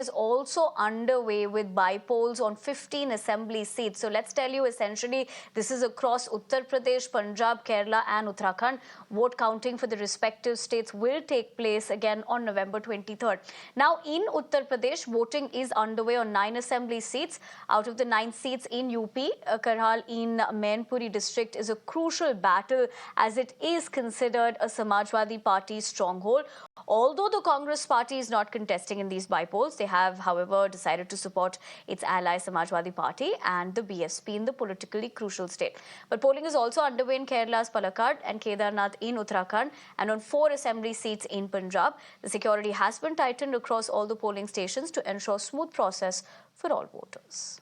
is also underway with bypolls on 15 assembly seats. So let's tell you, essentially, this is across Uttar Pradesh, Punjab, Kerala and Uttarakhand. Vote counting for the respective states will take place again on November 23rd. Now, in Uttar Pradesh, voting is underway on 9 assembly seats. Out of the 9 seats in UP, Karhal in Mainpuri district is a crucial battle as it is considered a Samajwadi Party stronghold. Although the Congress party is not contesting in these bypolls, they have, however, decided to support its ally Samajwadi Party and the BSP in the politically crucial state. But polling is also underway in Kerala's Palakkad and Kedarnath in Uttarakhand and on 4 assembly seats in Punjab. The security has been tightened across all the polling stations to ensure smooth process for all voters.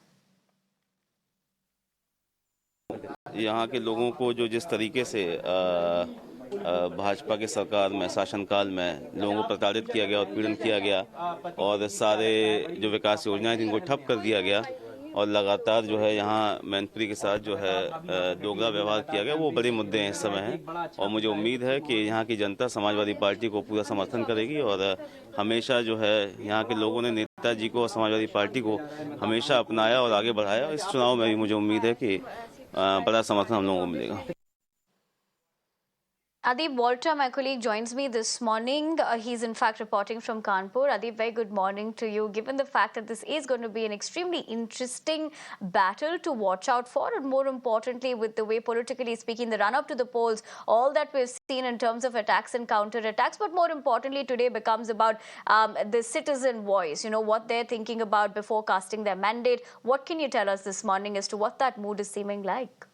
यहाँ के लोगों को जो जिस तरीके से भाजपा के सरकार में शासनकाल में लोगों को प्रताड़ित किया गया, उत्पीड़न किया गया और सारे जो विकास योजनाएं थी इनको ठप कर दिया गया और लगातार जो है यहाँ मैनपुरी के साथ जो है दोगला व्यवहार किया गया, वो बड़े मुद्दे हैं इस समय हैं और मुझे उम्मीद है कि यहाँ की जनता समाजवादी पार्टी को पूरा समर्थन करेगी और हमेशा जो है यहाँ के लोगों ने नेताजी को और समाजवादी पार्टी को हमेशा अपनाया और आगे बढ़ाया। इस चुनाव में भी मुझे उम्मीद है कि बड़ा समर्थन हम लोगों को मिलेगा। Adib Walter, my colleague, joins me this morning. He's in fact reporting from Kanpur. Adib, very good morning to you. Given the fact that this is going to be an extremely interesting battle to watch out for, and more importantly, with the way politically speaking, the run-up to the polls, all that we've seen in terms of attacks and counter-attacks, but more importantly today becomes about the citizen voice, you know, what they're thinking about before casting their mandate. What can you tell us this morning as to what that mood is seeming like?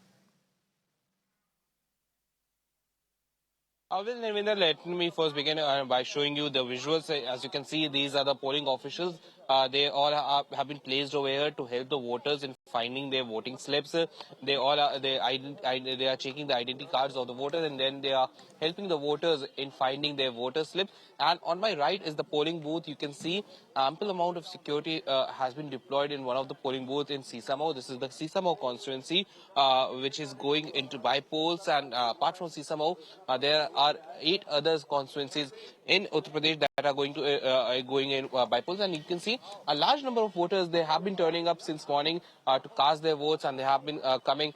Well, Nirvinder, let me first begin by showing you the visuals. As you can see, these are the polling officials. They all have been placed over here to help the voters in finding their voting slips. They are checking the identity cards of the voters, and then they are helping the voters in finding their voter slip. And on my right is the polling booth. You can see ample amount of security has been deployed in one of the polling booths in Sisamo. This is the Sisamo constituency, which is going into bypolls. And apart from Sisamo, there are 8 other constituencies in Uttar Pradesh that are going in bypolls. And you can see a large number of voters, they have been turning up since morning to cast their votes, and they have been coming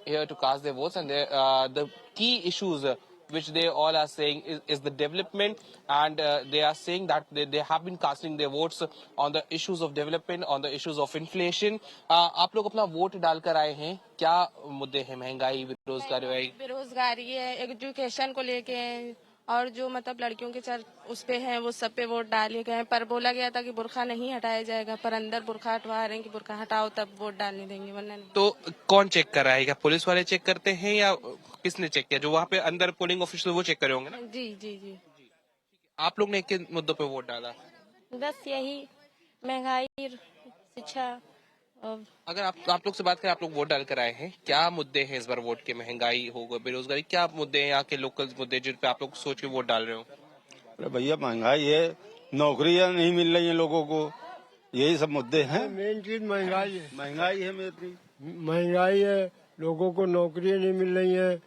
here to cast their votes. And the key issues which they all are saying is the development, and they are saying that they have been casting their votes on the issues of development, on the issues of inflation. आप लोग अपना vote डालकर आए हैं, क्या मुद्दे हैं? महंगाई, बेरोजगारी है, एजुकेशन को लेके और जो मतलब लड़कियों के सर उस पे हैं वो सब पे वोट डाले गए हैं, पर बोला गया था कि बुर्खा नहीं हटाया जाएगा, पर अंदर बुर्खा हटवा रहे हैं कि बुर्खा हटाओ तब वोट डालने देंगे, वरना नहीं। तो कौन चेक कर रहा है? क्या पुलिस वाले चेक करते हैं या किसने चेक किया? जो वहाँ पे अंदर पोलिंग ऑफिसर वो चेक करे होंगे ना? जी जी जी। आप लोग ने किन मुद्दों पे वोट डाला? बस यही महंगाई, शिक्षा। अगर आप लोग से बात करें, आप लोग वोट डालकर आए हैं, क्या मुद्दे हैं इस बार वोट के? महंगाई होगा, बेरोजगारी, क्या मुद्दे हैं यहाँ के लोकल मुद्दे जिन पे आप लोग सोच के वोट डाल रहे हो? अरे भैया, महंगाई है, नौकरियां नहीं मिल रही हैं लोगों को, यही सब मुद्दे हैं। मेन चीज महंगाई है। महंगाई है मेरी, महंगाई है, लोगों को नौकरियां नहीं मिल रही हैं।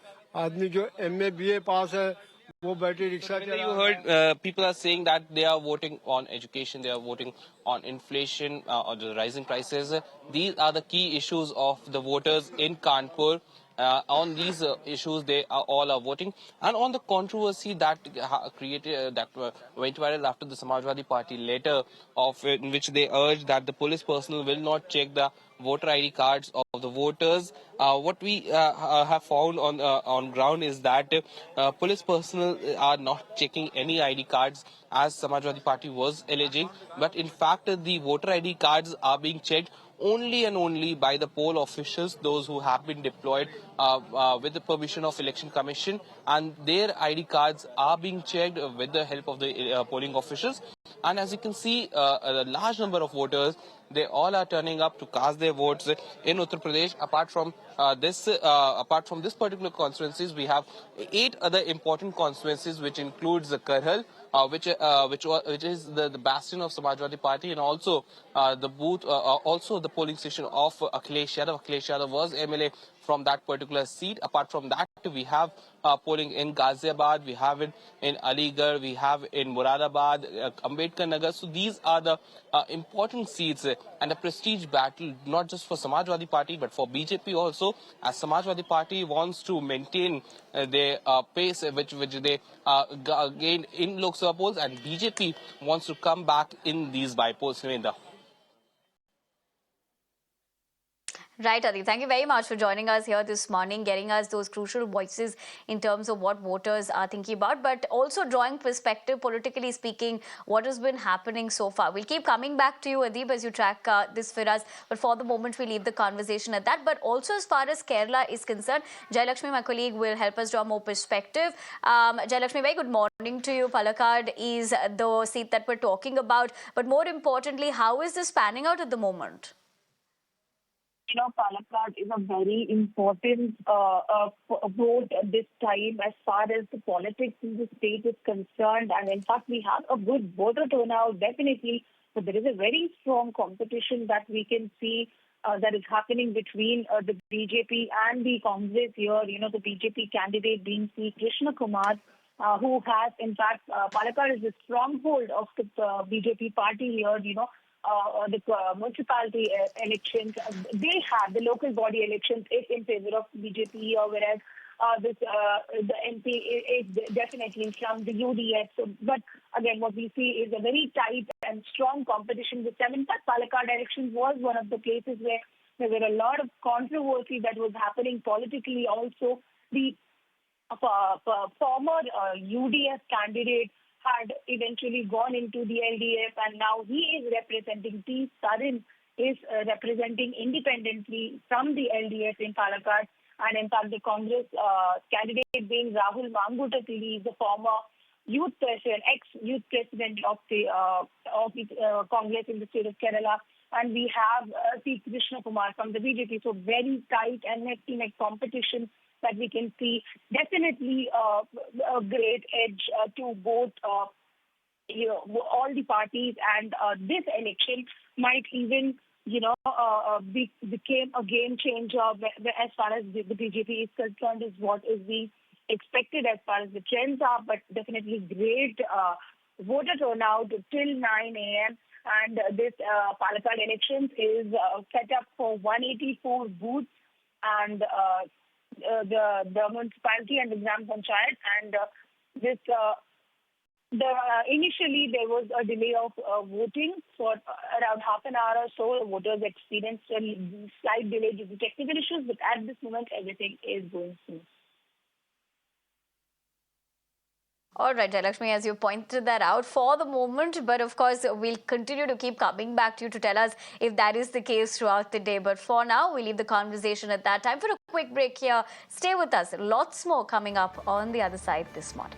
आदमी जो MA BA पास है वो बैटरी रिक्शा चला। You heard people are saying that they are voting on education, they are voting on inflation, or the rising prices. These are the key issues of the voters in Kanpur. On these issues, they all are voting. And on the controversy that went viral after the Samajwadi Party letter, in which they urged that the police personnel will not check the voter ID cards of the voters. What we have found on ground is that police personnel are not checking any ID cards, as Samajwadi Party was alleging. But in fact, the voter ID cards are being checked only and only by the poll officials, those who have been deployed with the permission of Election Commission, and their ID cards are being checked with the help of the polling officials. And as you can see, a large number of voters, they all are turning up to cast their votes in Uttar Pradesh. Apart from this particular constituencies, we have 8 other important constituencies, which includes the Karhal, which is the bastion of Samajwadi Party, and also the booth, also the polling station of Akhilesh Yadav. Akhilesh Yadav was MLA from that particular seat. Apart from that, we have polling in Ghaziabad, we have it in Aligarh, we have in Moradabad, Ambedkar Nagar. So these are the important seats and a prestige battle, not just for Samajwadi Party, but for BJP also, as Samajwadi Party wants to maintain their pace which they gained in Lok Sabha polls, and BJP wants to come back in these by-polls. Right, Adi. Thank you very much for joining us here this morning, getting us those crucial voices in terms of what voters are thinking about, but also drawing perspective, politically speaking, what has been happening so far. We'll keep coming back to you, Adib, as you track this for us, but for the moment, we leave the conversation at that. But also, as far as Kerala is concerned, Jayalakshmi, my colleague, will help us draw more perspective. Jayalakshmi, very good morning to you. Palakkad is the seat that we're talking about, but more importantly, how is this panning out at the moment? Palakkad is a very important vote this time as far as the politics in the state is concerned. And in fact, we have a good voter turnout, definitely. But there is a very strong competition that we can see that is happening between the BJP and the Congress here. The BJP candidate being C. Krishna Kumar, who has, in fact, Palakkad is the stronghold of the BJP party here, the municipality elections, they have the local body elections is in favor of BJP, whereas the MP is definitely from the UDF. So, but again, what we see is a very tight and strong competition with them. In fact, Palakkad elections was one of the places where there were a lot of controversy that was happening politically. Also, the former UDF candidate had eventually gone into the LDF, and now he is representing, T. Sarin is representing independently from the LDF in Palakkad. And in fact, the Congress candidate being Rahul Mangutapudi is the former youth president, ex-youth president of the Congress in the state of Kerala. And we have C. Krishna Kumar from the BJP. So very tight and neck-to-neck competition that we can see. Definitely a great edge to both all the parties, and this election might even became a game changer as far as the BJP is concerned, is what is being expected as far as the trends are, but definitely great voter turnout till 9 a.m. And this Palakkad elections is set up for 184 booths, and the municipality and the Gram Panchayat, and initially there was a delay of voting for around half an hour or so. Voters experienced a slight delay due to technical issues, but at this moment everything is going smooth. All right, Jayalakshmi, as you pointed that out for the moment, but of course, we'll continue to keep coming back to you to tell us if that is the case throughout the day. But for now, we'll leave the conversation at that. Time for a quick break here. Stay with us. Lots more coming up on the other side this morning.